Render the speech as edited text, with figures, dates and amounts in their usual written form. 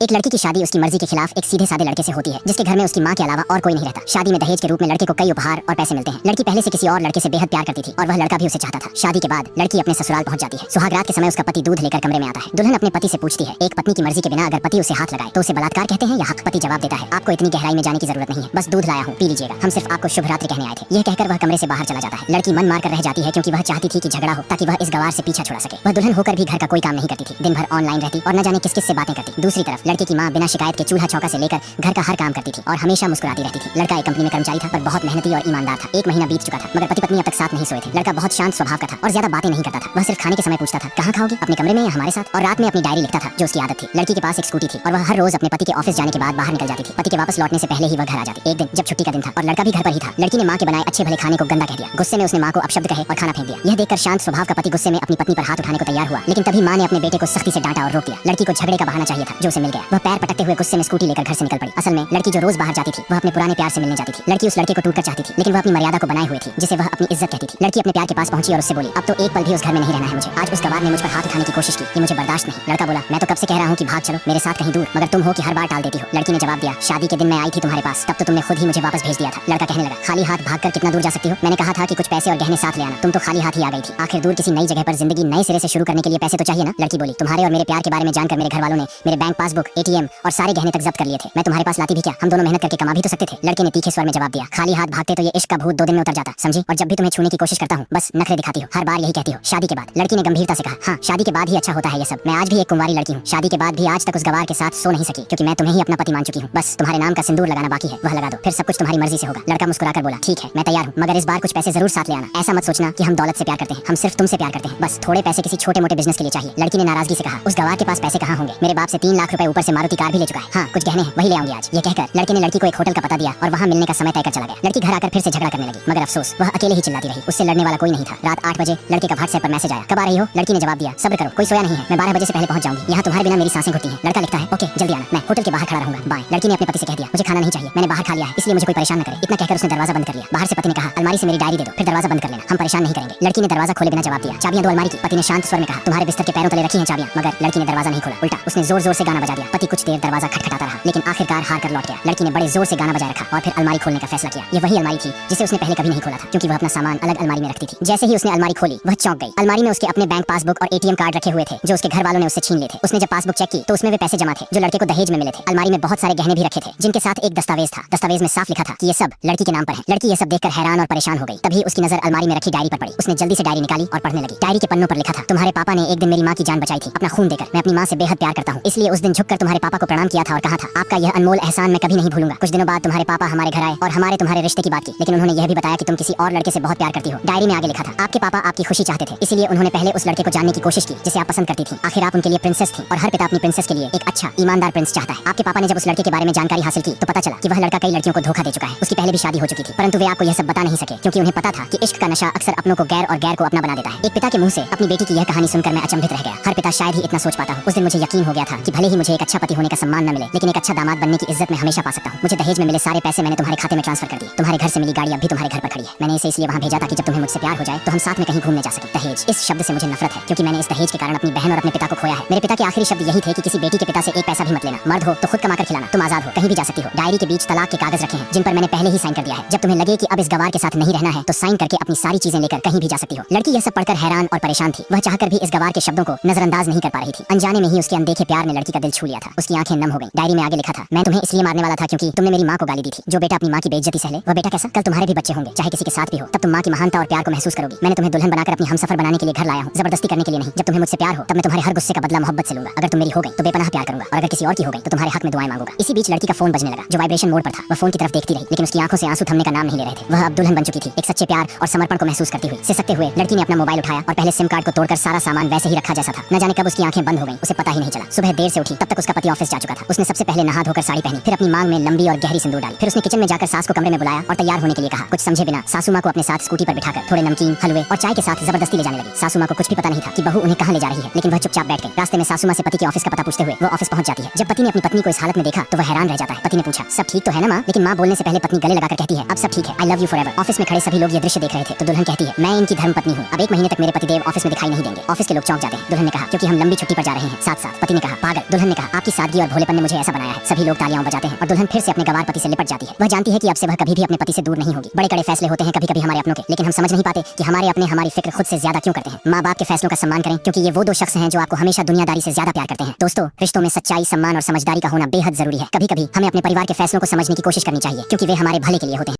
एक लड़की की शादी उसकी मर्जी के खिलाफ एक सीधे साधे लड़के से होती है जिसके घर में उसकी माँ के अलावा और कोई नहीं रहता। शादी में दहेज के रूप में लड़के को कई उपहार और पैसे मिलते हैं। लड़की पहले से किसी और लड़के से बेहद प्यार करती थी और वह लड़का भी उसे चाहता था। शादी के बाद लड़की अपने ससुराल पहुंच जाती है। सुहागरात के समय उसका पति दूध लेकर कमरे में आता है। दुल्हन अपने पति से पूछती है, एक पत्नी की मर्जी के बिना अगर पति उसे हाथ लगाए तो उसे बलात्कार कहते हैं या हक? पति जवाब देता है, आपको इतनी गहराई में जाने की जरूरत नहीं है, बस दूध लाया हूँ, पी लीजिएगा, हम सिर्फ आपको शुभ रात्रि कहने आए थे। यह कहकर वह कमरे से बाहर चला जाता है। लड़की मन मारकर रह जाती है क्योंकि वह चाहती थी कि झगड़ा हो ताकि वह इस गवार से पीछा छुड़ा सके। वह दुल्हन होकर भी घर का कोई काम नहीं करती थी, दिन भर ऑनलाइन रहती और न जाने किस किस से बातें करती। दूसरी तरफ लड़के की माँ बिना शिकायत के चूल्हा चौका से लेकर घर का हर काम करती थी और हमेशा मुस्कुराती रहती थी। लड़का एक कंपनी में कर्मचारी था पर बहुत मेहनती और ईमानदार था। एक महीना बीत चुका था मगर पति पत्नी अब तक साथ नहीं सोए थे। लड़का बहुत शांत स्वभाव का था और ज्यादा बातें नहीं करता था। वह सिर्फ खाने के समय पूछता था, कहाँ खाओगे, अपने कमरे में या हमारे साथ? और रात में अपनी डायरी लिखता था जो उसकी आदत थी। लड़की के पास एक स्कूटी थी और वह हर रोज अपने पति के ऑफिस जाने के बाद बाहर निकल जाती थी। पति के वापस लौटने से पहले ही वह घर आ जाती। एक दिन जब छुट्टी का दिन था और लड़का भी घर पर ही था, लड़की ने माँ के बनाए अच्छे भले खाने को गंदा कह दिया। गुस्से में उसने माँ को अपशब्द कहे और खाना फेंक दिया। यह देखकर शांत स्वभाव का पति गुस्से में अपनी पत्नी पर हाथ उठाने को तैयार हुआ, लेकिन तभी माँ ने अपने बेटे को सख्ती से डांटा और रोक दिया। लड़की को झगड़े का बहाना चाहिए था जो उसे मिल गया। वह पैर पटकते हुए गुस्से में स्कूटी लेकर घर से निकल पड़ी। असल में लड़की जो रोज बाहर जाती थी वह अपने पुराने प्यार से मिलने जाती थी। लड़की उस लड़के को टूटकर चाहती थी लेकिन वह अपनी मर्यादा को बनाए हुए थी जिसे वह अपनी इज्जत कहती थी। लड़की अपने प्यार के पास पहुंची और उससे बोली, अब तो एक पल भी उस घर में नहीं रहना है मुझे। आज उस गवार ने मुझ पर हाथ उठाने की कोशिश की, ये मुझे बर्दाश्त नहीं। लड़का बोला, मैं तो कब से कह रहा हूँ कि भाग चलो मेरे साथ कहीं दूर, मगर तुम हो कि हर बार टाल देती हो। लड़की ने जवाब दिया, शादी के दिन मैं आई थी तुम्हारे पास, तब तो तुमने खुद ही मुझे वापस भेज दिया था। लड़का कहने लगा, खाली हाथ भागकर कितना दूर जा सकती हो? मैंने कहा था कि कुछ पैसे और गहने साथ ले आना, तुम तो खाली हाथ ही आ गई थी। आखिर दूर किसी नई जगह पर जिंदगी नए सिरे से शुरू करने के लिए पैसे तो चाहिए ना? लड़की बोली, तुम्हारे और मेरे प्यार के बारे में जानकर मेरे घर वालों ने मेरे बैंक पासबुक, एटीएम और सारे गहने तक जब्त कर लिए थे। मैं तुम्हारे पास लाती भी क्या? हम दोनों मेहनत करके कमा भी तो सकते थे। लड़के ने तीखे स्वर में जवाब दिया, खाली हाथ भागते तो ये इश्क का भूत 2 दिन में उतर जाता, समझी? और जब भी तुम्हें छूने की कोशिश करता हूँ बस नखरे दिखाती हो, हर बार यही कहती हो शादी के बाद। लड़की ने गंभीरता से कहा, हाँ शादी के बाद ही अच्छा होता है ये सब। मैं आज भी एक कुंवारी लड़की हूँ, शादी के बाद भी आज तक उस गवार के साथ सो नहीं सकी क्योंकि मैं तुम्हें ही अपना पति मान चुकी हूँ। बस तुम्हारे नाम का सिंदूर लगाना बाकी है, वह लगा दो, फिर सब कुछ तुम्हारी मर्जी से होगा। लड़का मुस्कुराकर बोला, ठीक है मैं तैयार हूँ, मगर इस बार कुछ पैसे जरूर साथ ले आना। ऐसा मत सोचना कि हम दौलत से प्यार करते हैं, हम सिर्फ तुमसे प्यार करते हैं। बस थोड़े पैसे किसी छोटे मोटे बिजनेस के लिए चाहिए। लड़की ने नाराजगी से कहा, उस गवार के पास पैसे कहाँ होंगे? मेरे बाप से 3 लाख रुपए ऊपर से मारुति कार भी ले चुका है। हाँ कुछ गहने हैं वही ले आऊंगी आज। ये कहकर लड़के ने लड़की को एक होटल का पता दिया और वहाँ मिलने का समय तय कर चला गया। लड़की घर आकर फिर से झगड़ा करने लगी मगर अफसोस वह अकेले ही चिल्लाती रही, उससे लड़ने वाला कोई नहीं था। रात 8 बजे लड़के का व्हाट्सएप पर मैसेज आया, कब आ रही हो? लड़की ने जवाब दिया, सब्र करो कोई सोया नहीं है, मैं 12 बजे से पहले पहुंच जाऊंगी, यहाँ तुम्हारे बिना मेरी सांसें घुटती हैं। लड़का लिखता है, ओके जल्दी आना, मैं होटल के बाहर खड़ा रहूंगा, बाय। लड़की ने अपने पति से कह दिया, मुझे खाना नहीं चाहिए, मैंने बाहर खा लिया है, इसलिए मुझे कोई परेशान न करे। इतना कहकर उसने दरवाजा बंद कर लिया। बाहर से पति ने कहा, अलमारी से मेरी डायरी दे दो, फिर दरवाजा बंद कर लेना, हम परेशान नहीं करेंगे। लड़की ने दरवाजा खोले बिना जवाब दिया, चाबियां दो अलमारी की। पति ने शांत स्वर में कहा, तुम्हारे बिस्तर के पैरों तले रखी हैं चाबियां। मगर लड़की ने दरवाजा नहीं खोला, उल्टा उसने जोर जोर से गाना बजा दिया। पति कुछ देर दरवाजा खटखटाता रहा लेकिन आखिरकार हार कर लौट गया। लड़की ने बड़े जोर से गाना बजाए रखा और फिर अलमारी खोलने का फैसला किया। ये वही अलमारी थी जिसे उसने पहले कभी नहीं खोला था क्योंकि वह अपना सामान अलग अलमारी में रखती थी। जैसे ही उसने अलमारी खोली वह चौंक गई। अलमारी में उसके अपने बैंक पासबुक और एटीएम कार्ड रखे हुए थे जो उसके घर वालों ने उससे छीन लिए थे। उसने जब पासबुक चेक की तो उसमें वे पैसे जमा थे जो लड़के को दहेज में मिले थे। अलमारी में बहुत सारे गहने भी रखे थे जिनके साथ एक दस्तावेज था। दस्तावेज में साफ लिखा था कि ये सब लड़की के नाम पर है। लड़की ये सब देखकर हैरान और परेशान हो गई। तभी उसकी नजर अलमारी में रखी डायरी पर पड़ी। उसने जल्दी से डायरी निकाली और पढ़ने लगी। डायरी के पन्नों पर लिखा था, तुम्हारे पापा ने एक दिन मेरी माँ की जान बचाई थी अपना खून देकर। मैं अपनी माँ से बेहद प्यार करता हूँ, इसलिए उस दिन झुककर तुम्हारे पापा को प्रणाम किया था और कहा था, आपका यह अनमोल एहसान मैं कभी नहीं भूलूंगा। कुछ दिनों बाद तुम्हारे पापा हमारे घर आए और हमारे तुम्हारे रिश्ते की बात की, लेकिन उन्होंने यह भी बताया कि तुम किसी और लड़के से बहुत प्यार करती हो। डायरी में आगे लिखा था, आपके पापा आपकी खुशी चाहते थे, इसलिए उन्होंने पहले उस लड़के को जानने की कोशिश की जिसे आप पसंद करती थी। आखिर आप उनके लिए प्रिंसेस थी और हर पिता अपनी प्रिंसेस के लिए एक अच्छा ईमानदार प्रिंस चाहता है। आपके पापा ने जब उस लड़के के बारे में जानकारी हासिल की तो पता चला कि वह लड़का कई लड़कियों को धोखा दे चुका है। उसकी पहले भी शादी हो चुकी थी, परंतु वे आपको यह सब बता नहीं सके क्योंकि उन्हें पता था कि इश्क का नशा अक्सर अपनों को गैर और गैर को अपना बना देता है। एक पिता के मुंह से अपनी बेटी की यह कहानी सुनकर मैं अचंभित रह गया। हर पिता शायद ही इतना सोच पाता हो। उस दिन मुझे यकीन हो गया था कि भले ही मुझे एक अच्छा पति होने का सम्मान न मिले, लेकिन एक अच्छा दामाद बनने की इज्जत मैं हमेशा पा सकता हूँ। मुझे दहेज में मिले सारे पैसे मैंने तुम्हारे खाते में ट्रांसफर कर दिए। तुम्हारे घर से मिली गाड़ी अब भी तुम्हारे घर पर खड़ी है। मैंने इसे इसलिए वहाँ भेजा था कि जब तुम्हें मुझसे प्यार हो जाए तो हम साथ में कहीं घूमने जा सके। दहेज, इस शब्द से मुझे नफरत है क्योंकि मैंने इस दहेज के कारण अपनी बहन और अपने पिता को खोया है। मेरे पिता के आखिरी शब्द यही थे कि किसी बेटी के पिता से एक पैसा भी मत लेना। मर्द हो तो खुद कमाकर खिलाना, तुम आजाद हो, कहीं भी जा सकती हो। डायरी के बीच तलाक के कागज रखे हैं जिन पर मैंने पहले ही साइन कर दिया है। जब तुम्हें लगे कि अब इस गवार के साथ नहीं रहना है तो साइन करके अपनी सारी चीजें लेकर कहीं भी जा सकती हो। लड़की यह सब पढ़कर हैरान और परेशान थी। वह चाहकर भी इस गवार के शब्दों को नजरअंदाज नहीं कर पा रही थी। अनजाने में ही उसके अनदेखे प्यार ने लड़की का दिल छू लिया था। उसकी आंखें नम हो गईं। डायरी में आगे लिखा था, मैं तुम्हें इसलिए मारने वाला था क्योंकि तुमने मेरी माँ को गाली दी थी। जो बेटा अपनी माँ की बेइज्जती सहले वह बेटा कैसा? कल तुम्हारे भी बच्चे होंगे, चाहे किसी के साथ भी हो, तब तुम माँ की महानता और प्यार को महसूस करोगी। मैंने तुम्हें दुल्हन बनाकर अपनी हमसफर बनाने के लिए घर लाया हूँ, जबरदस्ती करने के लिए नहीं। जब तुम्हें मुझसे प्यार हो तब मैं तुम्हारे हर गुस्से का बदला मोहब्बत से लूंगा। अगर तुम मेरी हो गई तो बेपनाह प्यार करूंगा और अगर किसी और की हो गई तो तुम्हारे हक में दुआएं मांगूंगा। इसी बीच लड़की का फोन बजने लगा जो वाइब्रेशन मोड पर था। वह फोन की तरफ देखती रही लेकिन उसकी आंखों से आंसू थमने का नाम नहीं ले रहे थे। वह अब दुल्हन बन चुकी थी। एक सच्चे प्यार और समर्पण को महसूस करती हुई सिसकते हुए लड़की ने अपना मोबाइल उठाया और पहले सिम कार्ड को तोड़कर सारा सामान वैसे ही रखा जैसा था। न जाने कब उसकी आंखें बंद हो गईं, उसे पता ही नहीं चला। सुबह देर से उठी तब तक उसका पति ऑफिस जा चुका था। उसने सबसे पहले नहा धोकर साड़ी पहनी, फिर अपनी मांग में लंबी और गहरी सिंदूर डाली। फिर उसने किचन में जाकर सास को कमरे में बुलाया और तैयार होने के लिए कहा। कुछ समझे बिना सासू माँ को अपने साथ स्कूटी पर बिठाकर थोड़े नमकीन, हलवे और चाय के साथ जबरदस्ती ले जाने लगी। सासू माँ को कुछ भी पता नहीं था कि बहू उन्हें कहाँ ले जा रही है, लेकिन वह चुपचाप बैठ गई। रास्ते में सासू माँ से पति के ऑफिस का पता पूछते हुए वो ऑफिस पहुंच जाती है। जब पति ने अपनी पत्नी को इस हालत में देखा तो वह हैरान रह जाता है। पति ने पूछा, सब ठीक तो है ना माँ? लेकिन माँ बोलने से पहले पत्नी गले लगाकर कहती है, अब सब ठीक है, I love you forever. Office में खड़े सभी लोग ये दृश्य देख रहे थे तो दुल्हन कहती है, मैं इनकी धर्म पत्नी हूँ, अब 1 महीने तक मेरे पतिदेव ऑफिस में दिखाई नहीं देंगे। ऑफिस के लोग चौंक जाते हैं। दुल्हन ने कहा, क्योंकि हम लंबी छुट्टी पर जा रहे हैं साथ साथ। पति ने कहा, पागल। दुल्हन ने कहा, आपकी सादगी और भोलेपन ने मुझे ऐसा बनाया है। सभी लोग तालियां बजाते हैं और दुल्हन फिर से अपने गवार पति से लिपट जाती है। वह जानती है कि अब से वह कभी भी अपने पति से दूर नहीं होगी। बड़े कड़े फैसले होते हैं कभी कभी हमारे अपनों के, लेकिन हम समझ नहीं पाते कि हमारे अपने हमारी फिक्र खुद से ज्यादा क्यों करते हैं। माँ बाप के फैसलों का सम्मान करें, क्योंकि ये वो दो शख्स हैं जो आपको हमेशा दुनियादारी से ज्यादा प्यार करते हैं। दोस्तों, रिश्तों में सच्चाई, सम्मान और समझदारी का होना बेहद जरूरी है। कभी कभी हमें अपने परिवार के फैसलों को समझने की कोशिश करनी चाहिए, क्योंकि वे हमारे भले के लिए होते हैं।